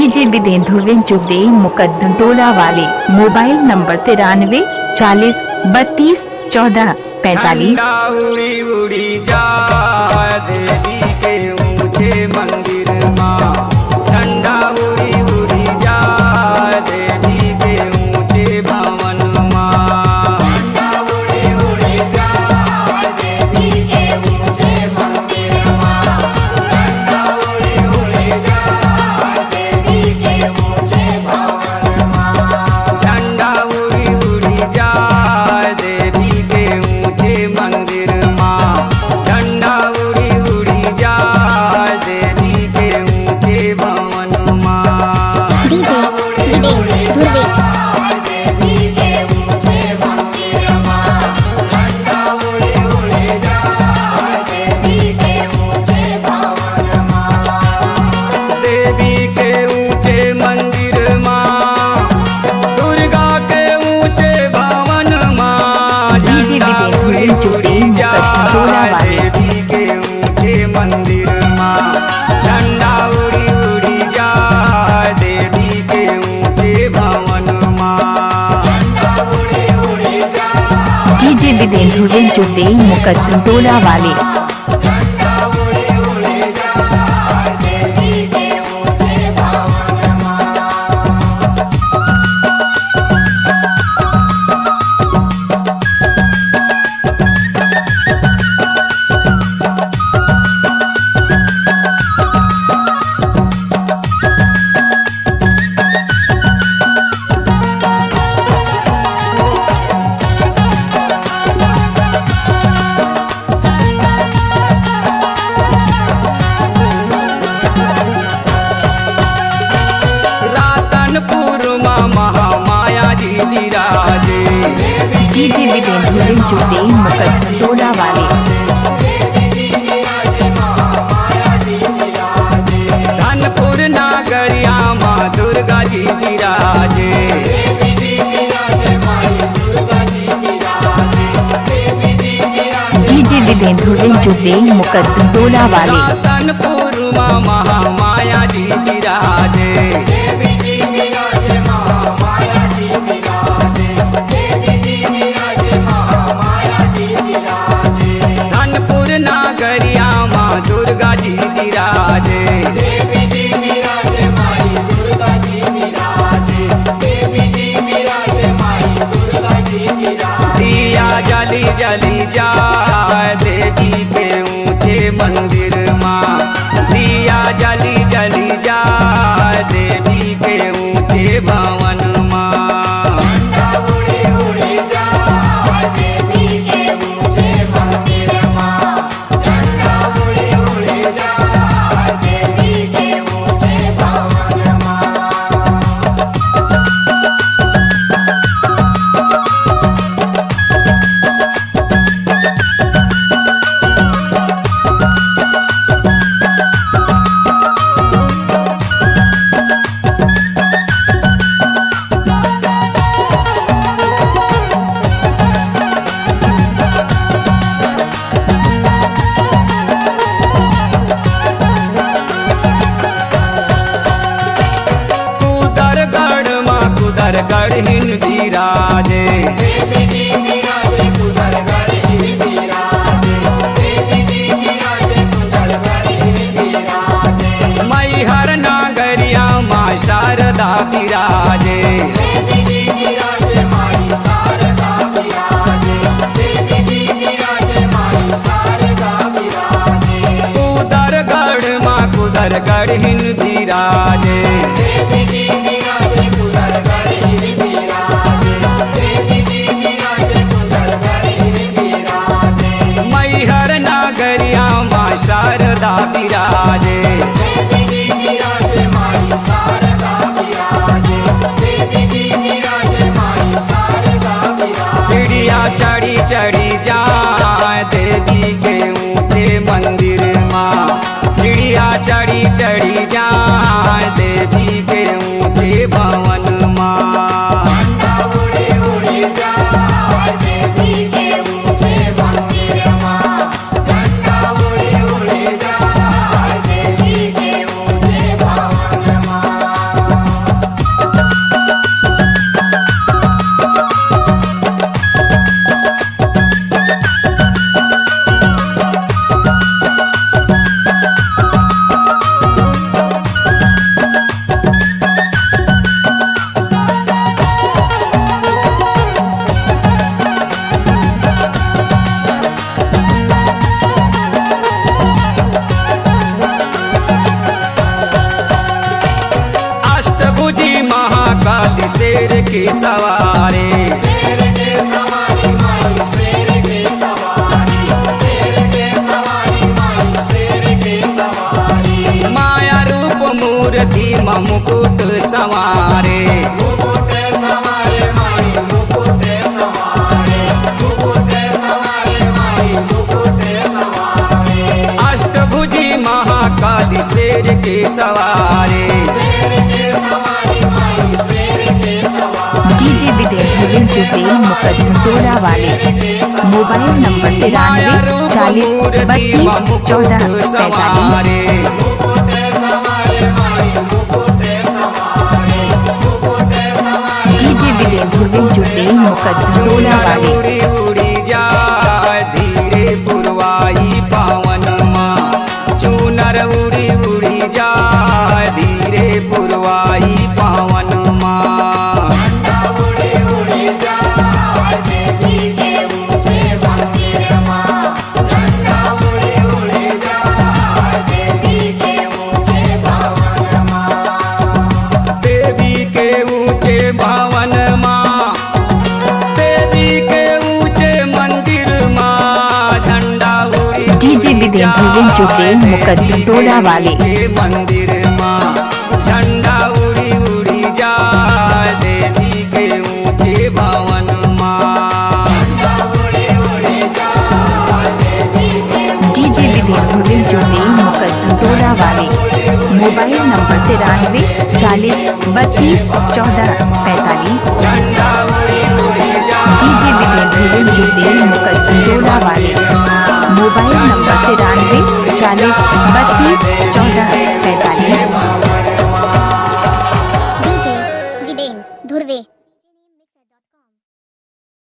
DJ विदेंद्र चुगदे Muqaddam टोला वाले। Mobile number 93 40 32 14 45। उड़ी उड़ी जा देवी के ऊंचे मंदिर माँ, झंडा उड़ी उड़ी जा देवी के ऊंचे भवन माँ, झंडा उड़ी उड़ी जा देवी के ऊंचे मंदिर माँ, झंडा उड़ी उड़ी जा देवी के ऊंचे भवन माँ, झंडा उड़ी उड़ी जा देवी के ऊंचे मंदिर माँ, झंडा उड़ी उड़ी जा देवी के ऊंचे भवन माँ। डीजे विदेंद्र देवी के ऊंचे मंदिर माँ, झंडा उड़ी उड़ी जा देवी के ऊंचे भवन माँ, देवी के ऊंचे मंदिर माँ, दुर्गा के ऊंचे भवन माँ, झंडा उड़ी उड़ी जा देवी के ऊंचे मंदिर माँ, झंडा उड़ी उड़ी जा देवी के ऊंचे भवन माँ, झंडा उड़ी उड़ी जा डीजे विदेंद्र चुगदे मुकद्दम टोला वाले। झंडा उड़ी उड़ी जा देवी के ऊंचे भवन माँ। रातनपुर माँ महामाया जी विराजे, डीजे विदेंद्र चुगदे मुकद्दम टोला वाले। धनपुर नागरिया माँ दुर्गा जी विराजे, डीजे विदेंद्र चुगदे मुकद्दम टोला वाले। रातनपुर माँ महामाया जी विराजे, धनपुर नागरिया माँ दुर्गा जी विराजे, दिया जली जली जा देवी के ऊंचे मंदिर माँ, दिया जली जली जा देवी के ऊंचे भवन माँ, झंडा उड़ी उड़ी जा देवी के ऊंचे मंदिर माँ, झंडा उड़ी उड़ी जा देवी के ऊंचे भवन माँ। कुदरगढ़ माँ कुदरगढ़ हिंदी राजे, मैहर नागरिया माँ शारदा विराजे, कुदरगढ़ माँ कुदरगढ़ हिंदी राजे, मैहर नागरिया माँ शारदा विराजे, सीढ़िया चढ़ी चढ़ी जा देवी के ऊंचे मंदिर माँ, सीढ़िया चढ़ी चढ़ी जा देवी के ऊंचे भवन माँ, झंडा उड़ी उड़ी जा देवी के ऊंचे मंदिर माँ, झंडा उड़ी उड़ी जा देवी के ऊंचे भवन माँ। सवारे। अष्टभुजी महाकाली शेर के सवारे। डीजे विदेश जुबेल मुकदमटोला वाले मोबाइल नंबर 93 40 45। डीजे विदेश जुबेल मुकदमटोला वाले उड़ी उड़ी जाए धीरे पुरवाई पावन माँ। चूनर उड़ी उड़ी जाए धीरे पुरवाई पावन माँ। देवी के ऊंचे भवन माँ, देवी के ऊंचे मंदिर माँ। झंडा उड़ी डीजे विदेश जुबेल मुकदमटोला वाले मंदिर माँ। झंडा उड़ी उड़ी जाए देवी के ऊंचे भवन माँ। डीजे विदेश जुबेल मुकदमटोला वाले मोबाइल नंबर 93 40 32 14 45। झंडा उड़ी उड़ी डीजे विदेश जुबेल मुकदमटोला वाले मोबाइल नंबर 93 40 32 14